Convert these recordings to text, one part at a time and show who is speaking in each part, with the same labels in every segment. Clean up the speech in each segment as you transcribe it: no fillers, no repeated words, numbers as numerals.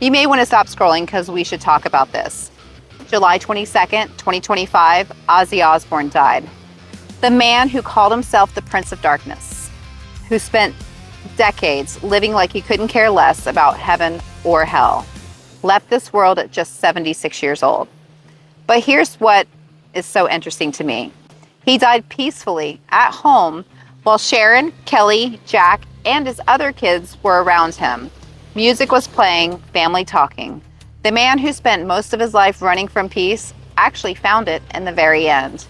Speaker 1: You may want to stop scrolling because we should talk about this. July 22nd, 2025, Ozzy Osbourne died. The man who called himself the Prince of Darkness, who spent decades living like he couldn't care less about heaven or hell, left this world at just 76 years old. But here's what is so interesting to me. He died peacefully at home while Sharon, Kelly, Jack, and his other kids were around him. Music was playing, family talking. The man who spent most of his life running from peace actually found it in the very end.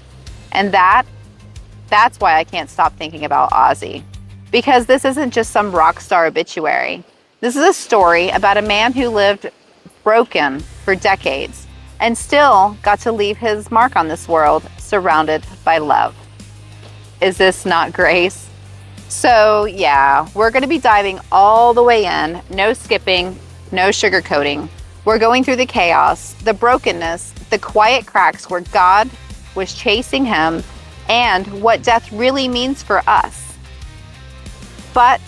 Speaker 1: And that's why I can't stop thinking about Ozzy. Because this isn't just some rock star obituary. This is a story about a man who lived broken for decades and still got to leave his mark on this world surrounded by love. Is this not grace? So yeah, we're going to be diving all the way in, no skipping, no sugarcoating. We're going through the chaos, the brokenness, the quiet cracks where God was chasing him, and what death really means for us. But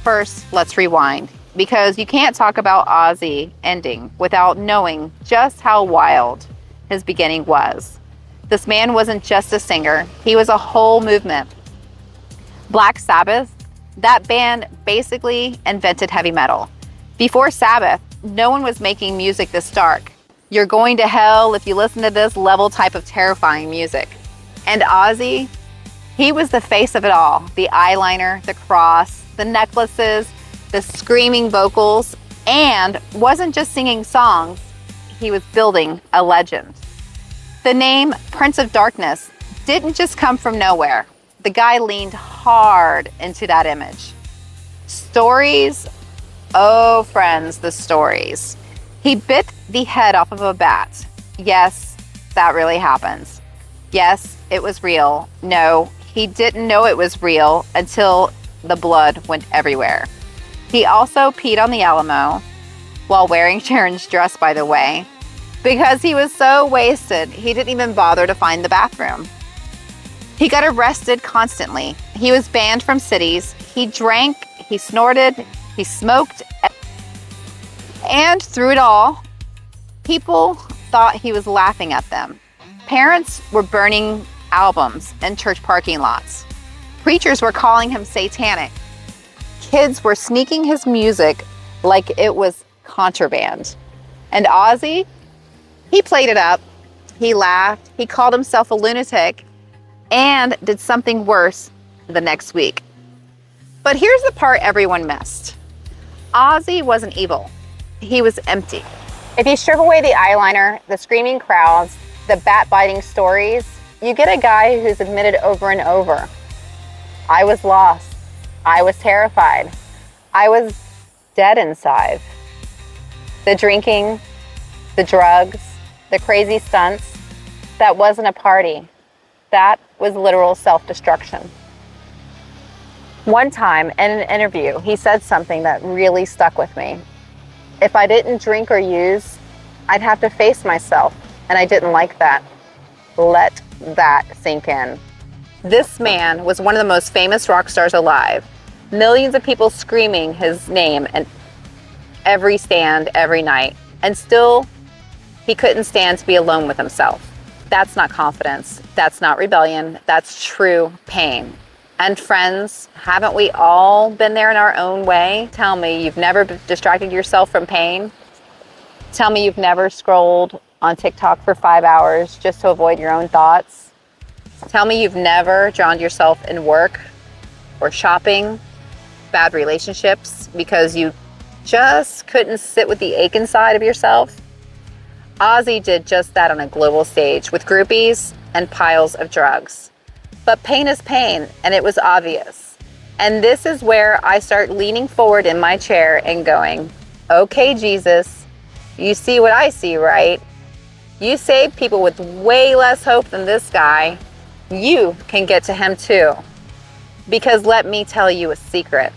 Speaker 1: first, let's rewind, because you can't talk about Ozzy ending without knowing just how wild his beginning was. This man wasn't just a singer, he was a whole movement. Black Sabbath, that band basically invented heavy metal. Before Sabbath, no one was making music this dark. You're going to hell if you listen to this level type of terrifying music. And Ozzy, he was the face of it all. The eyeliner, the cross, the necklaces, the screaming vocals, and wasn't just singing songs, he was building a legend. The name Prince of Darkness didn't just come from nowhere. The guy leaned hard into that image. Stories, oh friends, the stories. He bit the head off of a bat. Yes, that really happens. Yes, it was real. No, he didn't know it was real until the blood went everywhere. He also peed on the Alamo while wearing Sharon's dress, by the way, because he was so wasted, he didn't even bother to find the bathroom. He got arrested constantly. He was banned from cities. He drank, he snorted, he smoked, and through it all, people thought he was laughing at them. Parents were burning albums in church parking lots. Preachers were calling him satanic. Kids were sneaking his music like it was contraband. And Ozzy, he played it up. He laughed. He called himself a lunatic and did something worse the next week. But here's the part everyone missed. Ozzy wasn't evil. He was empty. If you strip away the eyeliner, the screaming crowds, the bat-biting stories, you get a guy who's admitted over and over, I was lost. I was terrified. I was dead inside. The drinking, the drugs, the crazy stunts, that wasn't a party. That was literal self-destruction. One time in an interview, he said something that really stuck with me. If I didn't drink or use, I'd have to face myself, and I didn't like that. Let that sink in. This man was one of the most famous rock stars alive. Millions of people screaming his name in every stand, every night. And still, he couldn't stand to be alone with himself. That's not confidence. That's not rebellion. That's true pain. And friends, haven't we all been there in our own way? Tell me you've never distracted yourself from pain. Tell me you've never scrolled on TikTok for 5 hours just to avoid your own thoughts. Tell me you've never drowned yourself in work or shopping, bad relationships, because you just couldn't sit with the ache inside of yourself. Ozzy did just that on a global stage with groupies and piles of drugs. But pain is pain, and it was obvious. And this is where I start leaning forward in my chair and going, okay, Jesus, you see what I see, right? You saved people with way less hope than this guy. You can get to him too. Because let me tell you a secret.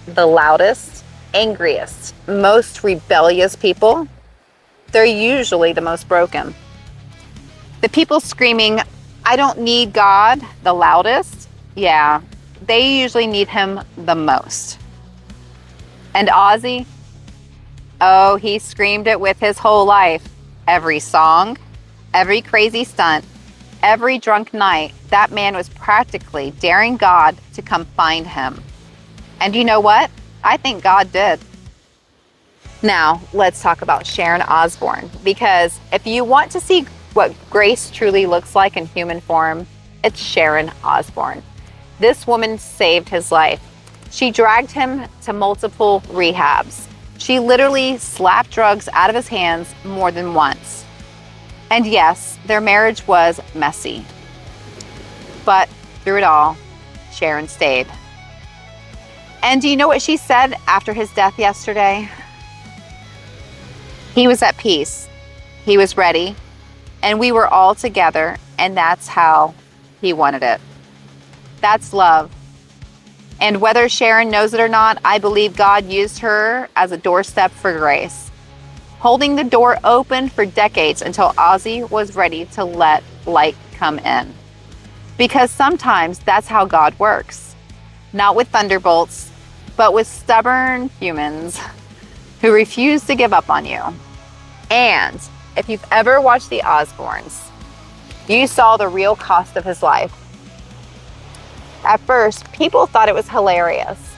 Speaker 1: The loudest, angriest, most rebellious people, they're usually the most broken. The people screaming, I don't need God, the loudest, yeah, they usually need him the most. And Ozzy, Oh, he screamed it with his whole life. Every song, every crazy stunt, every drunk night, that man was practically daring God to come find him. And you know what? I think God did. Now, let's talk about Sharon Osbourne, because if you want to see what grace truly looks like in human form, it's Sharon Osbourne. This woman saved his life. She dragged him to multiple rehabs. She literally slapped drugs out of his hands more than once. And yes, their marriage was messy. But through it all, Sharon stayed. And do you know what she said after his death yesterday? He was at peace. He was ready. And we were all together. And that's how he wanted it. That's love. And whether Sharon knows it or not, I believe God used her as a doorstep for grace, holding the door open for decades until Ozzy was ready to let light come in. Because sometimes that's how God works. Not with thunderbolts, but with stubborn humans who refuse to give up on you. And if you've ever watched the Osbournes, you saw the real cost of his life. At first, people thought it was hilarious.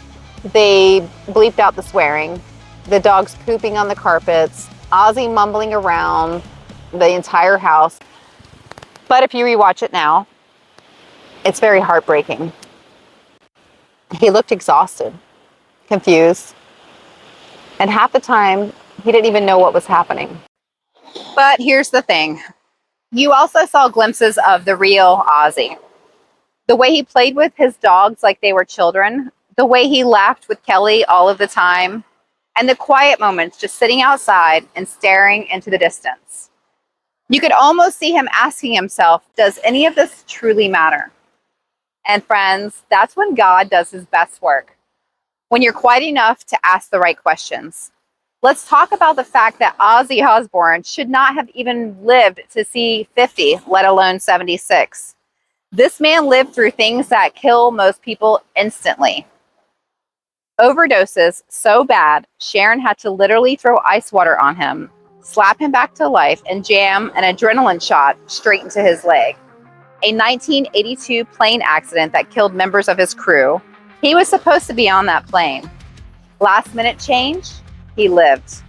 Speaker 1: They bleeped out the swearing, the dogs pooping on the carpets, Ozzy mumbling around the entire house. But if you rewatch it now, it's very heartbreaking. He looked exhausted, confused, and half the time, he didn't even know what was happening. But here's the thing. You also saw glimpses of the real Ozzy. The way he played with his dogs like they were children, the way he laughed with Kelly all of the time, and the quiet moments just sitting outside and staring into the distance. You could almost see him asking himself, does any of this truly matter? And friends, that's when God does his best work. When you're quiet enough to ask the right questions. Let's talk about the fact that Ozzy Osbourne should not have even lived to see 50, let alone 76. This man lived through things that kill most people instantly. Overdoses so bad, Sharon had to literally throw ice water on him, slap him back to life, and jam an adrenaline shot straight into his leg. A 1982 plane accident that killed members of his crew. He was supposed to be on that plane. Last minute change, he lived.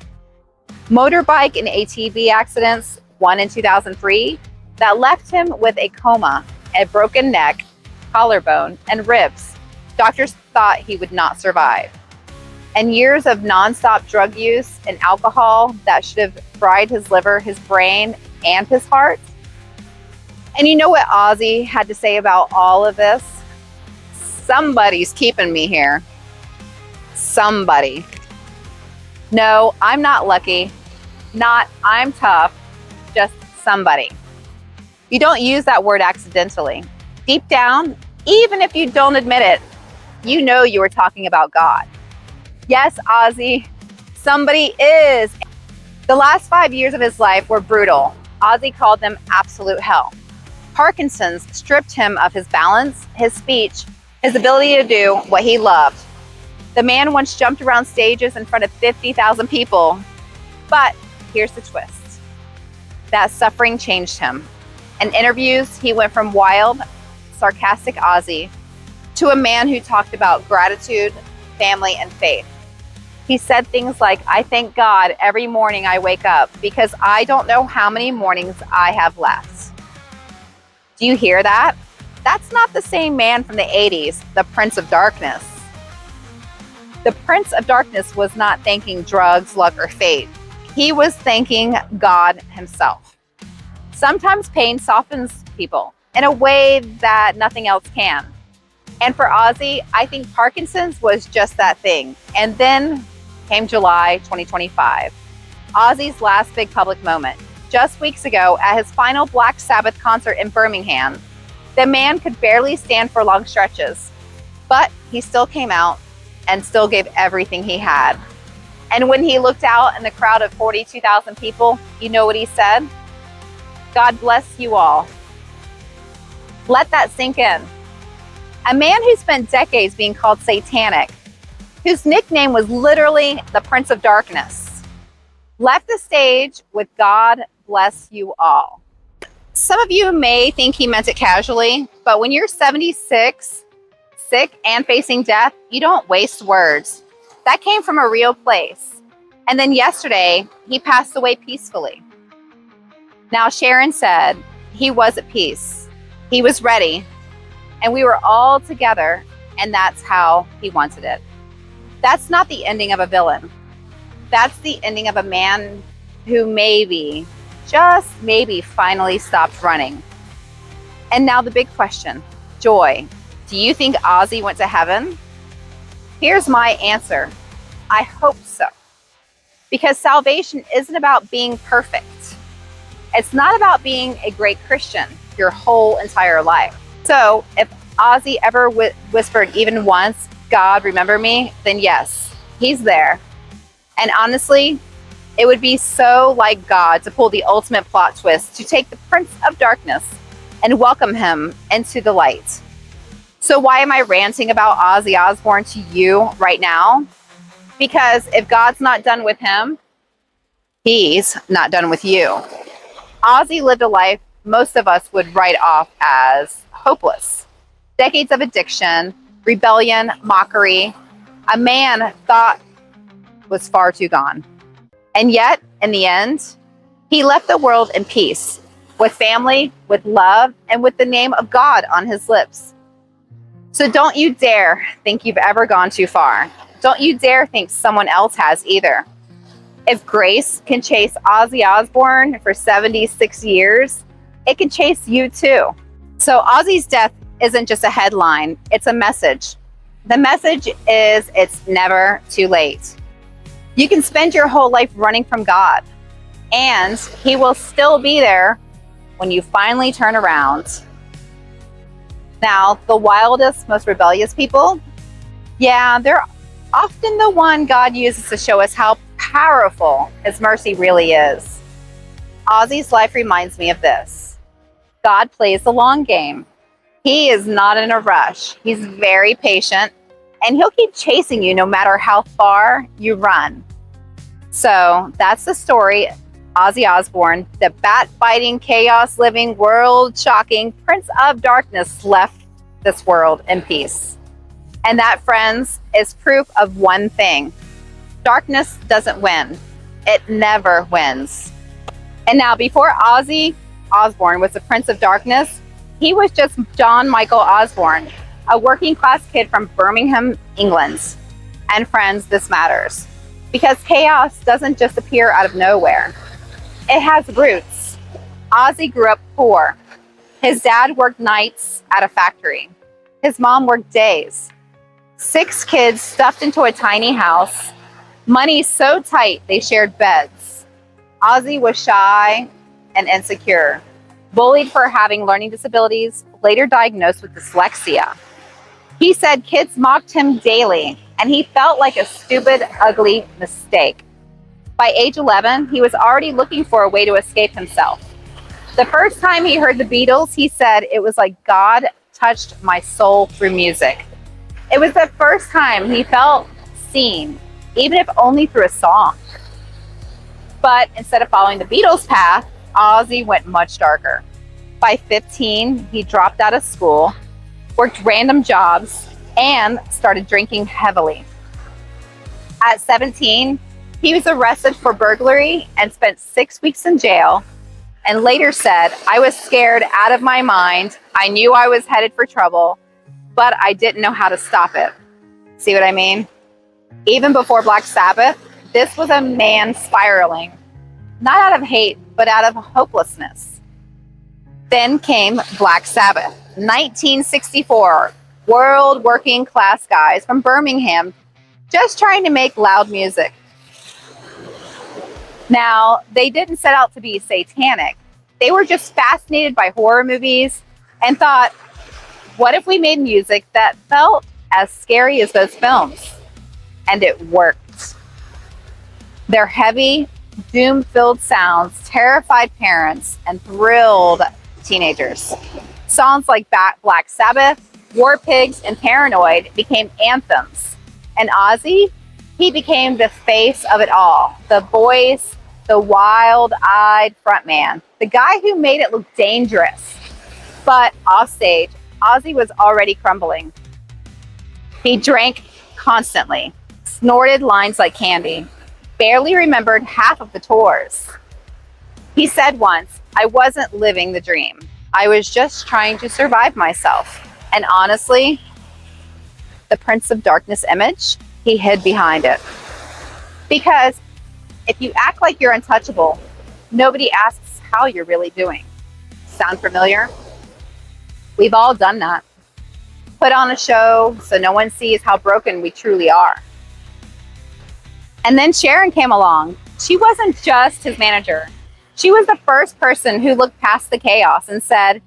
Speaker 1: Motorbike and ATV accidents, one in 2003, that left him with a coma, a broken neck, collarbone, and ribs. Doctors thought he would not survive. And years of nonstop drug use and alcohol that should have fried his liver, his brain, and his heart. And you know what Ozzy had to say about all of this? Somebody's keeping me here. Somebody. No, I'm not lucky. Not I'm tough. Just somebody. You don't use that word accidentally. Deep down, even if you don't admit it, you know you were talking about God. Yes, Ozzy, somebody is. The last 5 years of his life were brutal. Ozzy called them absolute hell. Parkinson's stripped him of his balance, his speech, his ability to do what he loved. The man once jumped around stages in front of 50,000 people. But here's the twist. That suffering changed him. In interviews, he went from wild, sarcastic Ozzy to a man who talked about gratitude, family, and faith. He said things like, I thank God every morning I wake up because I don't know how many mornings I have left. Do you hear that? That's not the same man from the 80s, the Prince of Darkness. The Prince of Darkness was not thanking drugs, luck, or fate. He was thanking God himself. Sometimes pain softens people in a way that nothing else can. And for Ozzy, I think Parkinson's was just that thing. And then came July 2025, Ozzy's last big public moment. Just weeks ago, at his final Black Sabbath concert in Birmingham, the man could barely stand for long stretches, but he still came out and still gave everything he had. And when he looked out in the crowd of 42,000 people, you know what he said? God bless you all. Let that sink in. A man who spent decades being called satanic, whose nickname was literally the Prince of Darkness, left the stage with God bless you all. Some of you may think he meant it casually, but when you're 76, sick and facing death, you don't waste words. That came from a real place. And then yesterday, he passed away peacefully. Now, Sharon said he was at peace. He was ready, and we were all together, and that's how he wanted it. That's not the ending of a villain. That's the ending of a man who maybe, just maybe, finally stopped running. And now the big question, Joy, do you think Ozzy went to heaven? Here's my answer. I hope so. Because salvation isn't about being perfect. It's not about being a great Christian your whole entire life. So if Ozzy ever whispered even once, God, remember me, then yes, he's there. And honestly, it would be so like God to pull the ultimate plot twist to take the Prince of Darkness and welcome him into the light. So why am I ranting about Ozzy Osbourne to you right now? Because if God's not done with him, he's not done with you. Ozzy lived a life most of us would write off as hopeless. Decades of addiction, rebellion, mockery. A man thought was far too gone. And yet, in the end, he left the world in peace, with family, with love, and with the name of God on his lips. So don't you dare think you've ever gone too far. Don't you dare think someone else has either. If grace can chase Ozzy Osbourne for 76 years, it can chase you too. So Ozzy's death isn't just a headline, it's a message. The message is it's never too late. You can spend your whole life running from God, and he will still be there when you finally turn around. Now, the wildest, most rebellious people, yeah, they're often the one God uses to show us how powerful his mercy really is. Ozzy's life reminds me of this. God plays the long game. He is not in a rush. He's very patient, and he'll keep chasing you no matter how far you run. So that's the story. Ozzy Osbourne, the bat-biting, chaos-living, world-shocking Prince of Darkness, left this world in peace. And that, friends, is proof of one thing. Darkness doesn't win. It never wins. And now, before Ozzy Osbourne was the Prince of Darkness, he was just John Michael Osbourne, a working-class kid from Birmingham, England. And friends, this matters. Because chaos doesn't just appear out of nowhere. It has roots. Ozzy grew up poor. His dad worked nights at a factory. His mom worked days. 6 kids stuffed into a tiny house. Money so tight they shared beds. Ozzy was shy and insecure. Bullied for having learning disabilities, later diagnosed with dyslexia. He said kids mocked him daily, and he felt like a stupid, ugly mistake. By age 11, he was already looking for a way to escape himself. The first time he heard the Beatles, he said it was like God touched my soul through music. It was the first time he felt seen, even if only through a song. But instead of following the Beatles' path, Ozzy went much darker. By 15, he dropped out of school, worked random jobs, and started drinking heavily. At 17, he was arrested for burglary and spent 6 weeks in jail, and later said, I was scared out of my mind. I knew I was headed for trouble, but I didn't know how to stop it. See what I mean? Even before Black Sabbath, this was a man spiraling, not out of hate, but out of hopelessness. Then came Black Sabbath, 1964, world working class guys from Birmingham, just trying to make loud music. Now, they didn't set out to be satanic. They were just fascinated by horror movies and thought, what if we made music that felt as scary as those films? And it worked. Their heavy, doom-filled sounds terrified parents and thrilled teenagers. Songs like Black Sabbath, War Pigs, and Paranoid became anthems. And Ozzy, he became the face of it all. The voice, the wild-eyed frontman, the guy who made it look dangerous. But offstage, Ozzy was already crumbling. He drank constantly, snorted lines like candy, barely remembered half of the tours. He said once, "I wasn't living the dream. I was just trying to survive myself." And honestly, the Prince of Darkness image, he hid behind it. Because if you act like you're untouchable, nobody asks how you're really doing. Sound familiar? We've all done that. Put on a show so no one sees how broken we truly are. And then Sharon came along. She wasn't just his manager. She was the first person who looked past the chaos and said,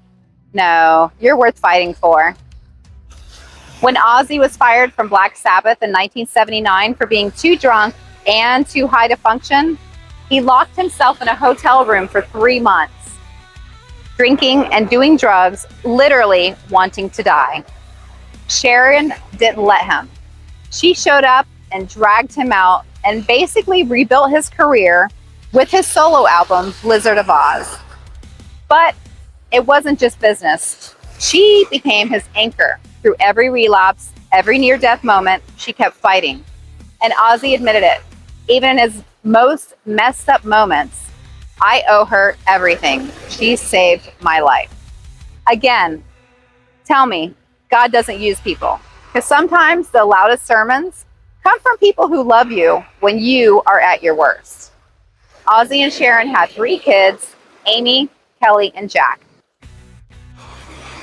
Speaker 1: "No, you're worth fighting for." When Ozzy was fired from Black Sabbath in 1979 for being too drunk and too high to function, he locked himself in a hotel room for 3 months, drinking and doing drugs, literally wanting to die. Sharon didn't let him. She showed up and dragged him out and basically rebuilt his career with his solo album, Blizzard of Oz. But it wasn't just business. She became his anchor through every relapse, every near-death moment. She kept fighting. And Ozzy admitted it. Even in his most messed up moments, "I owe her everything. She saved my life." Again, tell me, God doesn't use people. Because sometimes the loudest sermons come from people who love you when you are at your worst. Ozzy and Sharon had 3 kids, Amy, Kelly, and Jack.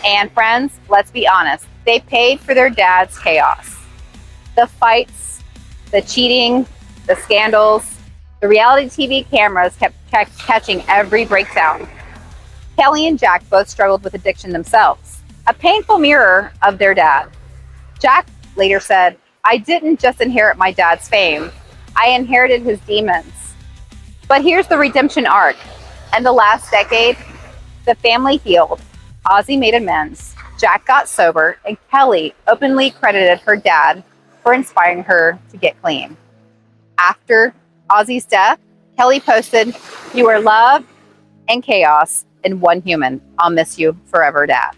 Speaker 1: And friends, let's be honest, they paid for their dad's chaos. The fights, the cheating, the scandals, the reality TV cameras kept catching every breakdown. Kelly and Jack both struggled with addiction themselves, a painful mirror of their dad. Jack later said, "I didn't just inherit my dad's fame, I inherited his demons." But here's the redemption arc. In the last decade, the family healed. Ozzy made amends. Jack got sober, and Kelly openly credited her dad for inspiring her to get clean. After Ozzy's death, Kelly posted, "You are love and chaos in one human. I'll miss you forever, Dad."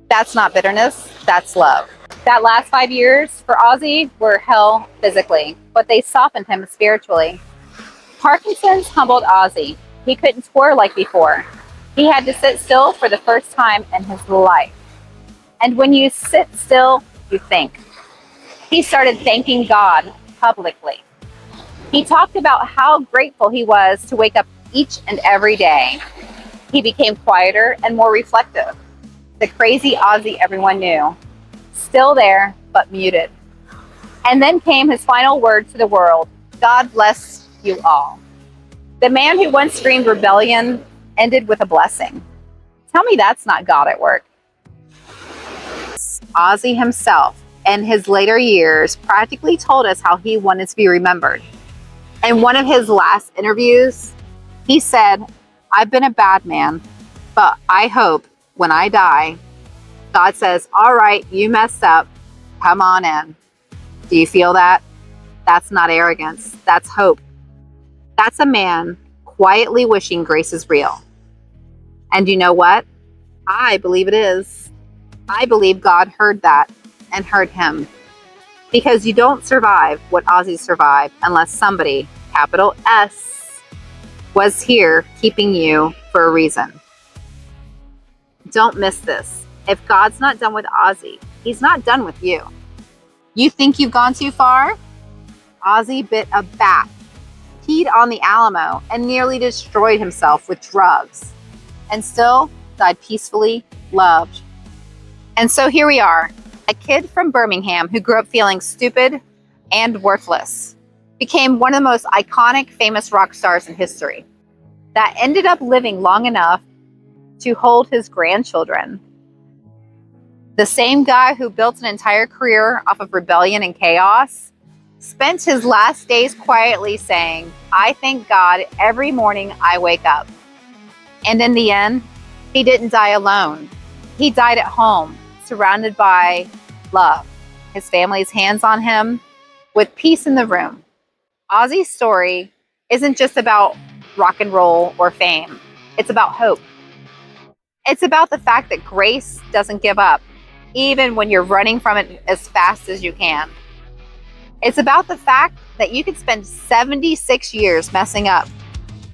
Speaker 1: That's not bitterness, that's love. That last 5 years for Ozzy were hell physically, but they softened him spiritually. Parkinson's humbled Ozzy. He couldn't tour like before. He had to sit still for the first time in his life. And when you sit still, you think. He started thanking God publicly. He talked about how grateful he was to wake up each and every day. He became quieter and more reflective. The crazy Ozzy everyone knew. Still there, but muted. And then came his final word to the world: "God bless you all." The man who once screamed rebellion ended with a blessing. Tell me that's not God at work. Ozzy himself, in his later years, practically told us how he wanted to be remembered. In one of his last interviews, he said, "I've been a bad man, but I hope when I die, God says, 'All right, you messed up. Come on in.'" Do you feel that? That's not arrogance. That's hope. That's a man quietly wishing grace is real. And you know what? I believe it is. I believe God heard that and heard him. Because you don't survive what Ozzy survived unless somebody, capital S, was here keeping you for a reason. Don't miss this. If God's not done with Ozzy, he's not done with you. You think you've gone too far? Ozzy bit a bat, peed on the Alamo, and nearly destroyed himself with drugs, and still died peacefully, loved. And so here we are, a kid from Birmingham who grew up feeling stupid and worthless, became one of the most iconic, famous rock stars in history, that ended up living long enough to hold his grandchildren. The same guy who built an entire career off of rebellion and chaos spent his last days quietly saying, "I thank God every morning I wake up." And in the end, he didn't die alone. He died at home, surrounded by love, his family's hands on him, with peace in the room. Ozzy's story isn't just about rock and roll or fame. It's about hope. It's about the fact that grace doesn't give up, even when you're running from it as fast as you can. It's about the fact that you could spend 76 years messing up,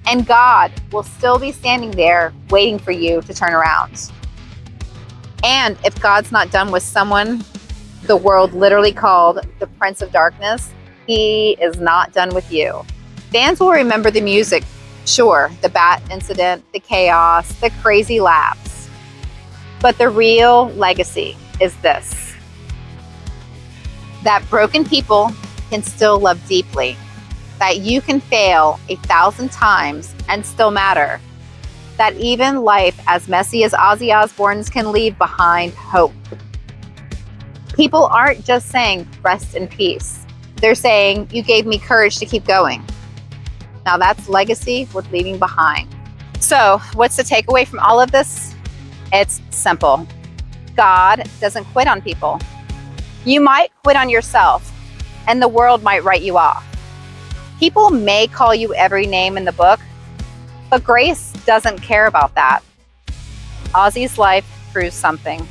Speaker 1: and God will still be standing there waiting for you to turn around. And if God's not done with someone the world literally called the Prince of Darkness, He is not done with you. Fans will remember the music, sure, the bat incident, the chaos, the crazy laughs. But the real legacy is this: that broken people can still love deeply, that you can fail 1,000 times and still matter, that even life as messy as Ozzy Osbourne's can leave behind hope. People aren't just saying rest in peace. They're saying, you gave me courage to keep going. Now that's legacy worth leaving behind. So what's the takeaway from all of this? It's simple. God doesn't quit on people. You might quit on yourself, and the world might write you off. People may call you every name in the book, but grace doesn't care about that. Ozzy's life proves something.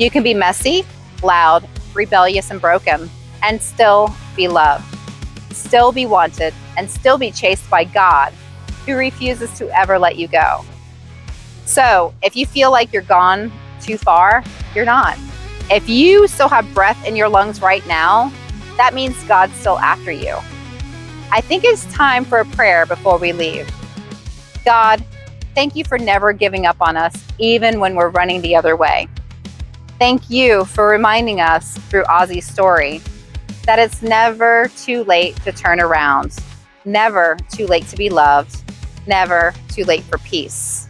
Speaker 1: You can be messy, loud, rebellious, and broken, and still be loved, still be wanted, and still be chased by God, who refuses to ever let you go. So if you feel like you're gone too far, you're not. If you still have breath in your lungs right now, that means God's still after you. I think it's time for a prayer before we leave. God, thank you for never giving up on us, even when we're running the other way. Thank you for reminding us through Ozzy's story that it's never too late to turn around, never too late to be loved, never too late for peace.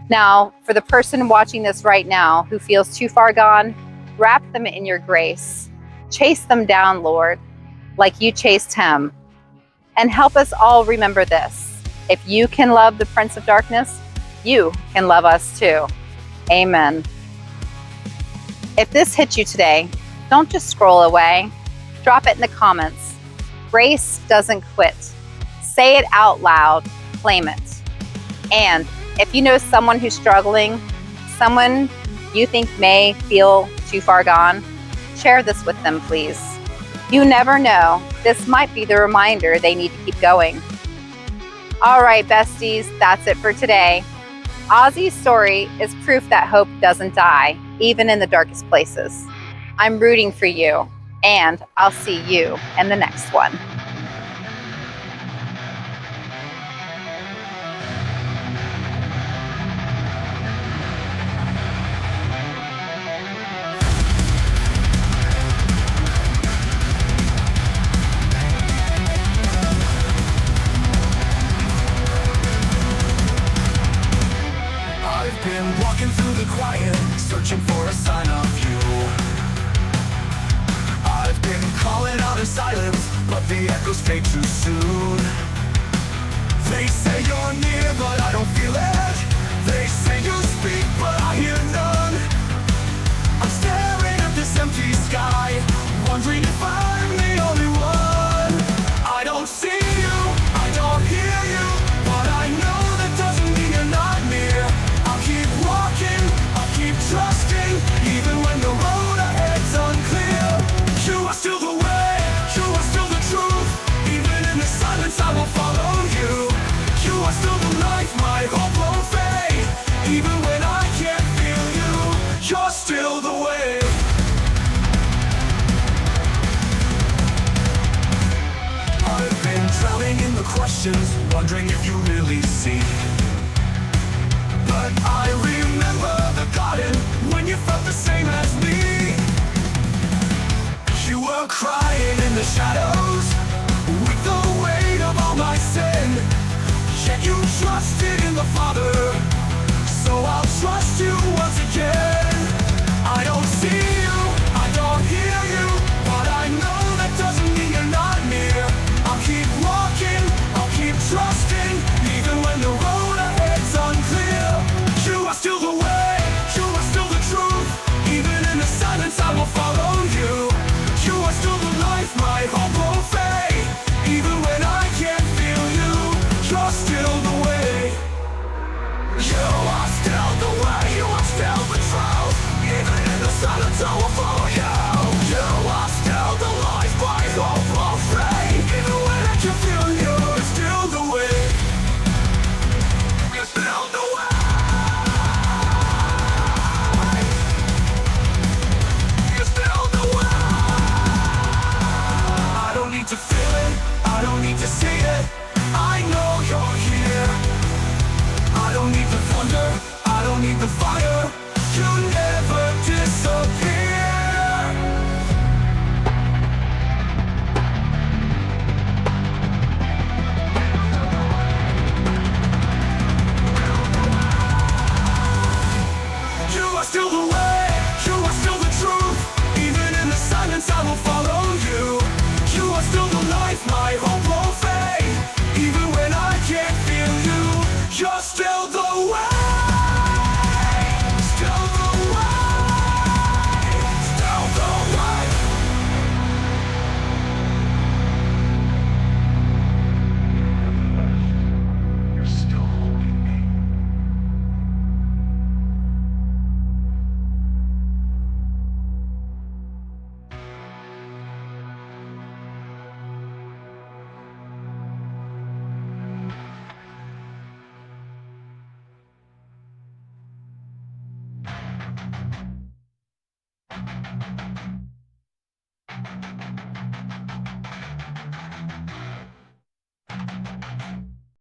Speaker 1: Now, for the person watching this right now who feels too far gone, wrap them in your grace. Chase them down, Lord, like you chased him. And help us all remember this: if you can love the Prince of Darkness, you can love us too. Amen. If this hit you today, don't just scroll away. Drop it in the comments. Grace doesn't quit. Say it out loud. Claim it. And if you know someone who's struggling, someone you think may feel too far gone, share this with them, please. You never know. This might be the reminder they need to keep going. All right, besties, that's it for today. Ozzy's story is proof that hope doesn't die, even in the darkest places. I'm rooting for you, and I'll see you in the next one.
Speaker 2: Been walking through the quiet, searching for a sign of you. I've been calling out in silence, but the echoes fade too soon. They say you're near, but I don't feel it. They say you speak, but I hear none. I'm staring at this empty sky, wondering if I'm the only one. I don't see you, I don't hear you, but I know that doesn't mean you're not near. Keep walking, I'll keep trusting, even when the road ahead's unclear. You are still the way, you are still the truth. Even in the silence I will follow you. You are still the light, my hope won't fade. Even when I can't feel you, you're still the way. I've been drowning in the questions, wondering if you really see. But I remember the garden when you felt the same as me. You were crying in the shadows with the weight of all my sin. Yet you trusted in the Father, so I'll trust you once again. I don't see you, I don't hear you, but I know that doesn't mean you're not near. I'll keep walking, I'll keep trusting, You're still the way. You are still the way. You are still the truth. Even in the silence I will follow you. You are still the life, my hope of faith. Even when I can feel you, you're still the way. You're still the way. You're still the way. I don't need to feel it, I don't need to see it. I know you're here. I don't need the thunder, I don't need the fire. You never disappear. You are still the way, you are still the truth. Even in the silence I will follow you. You are still the life, my hope won't fade. Even when I can't feel you, you're still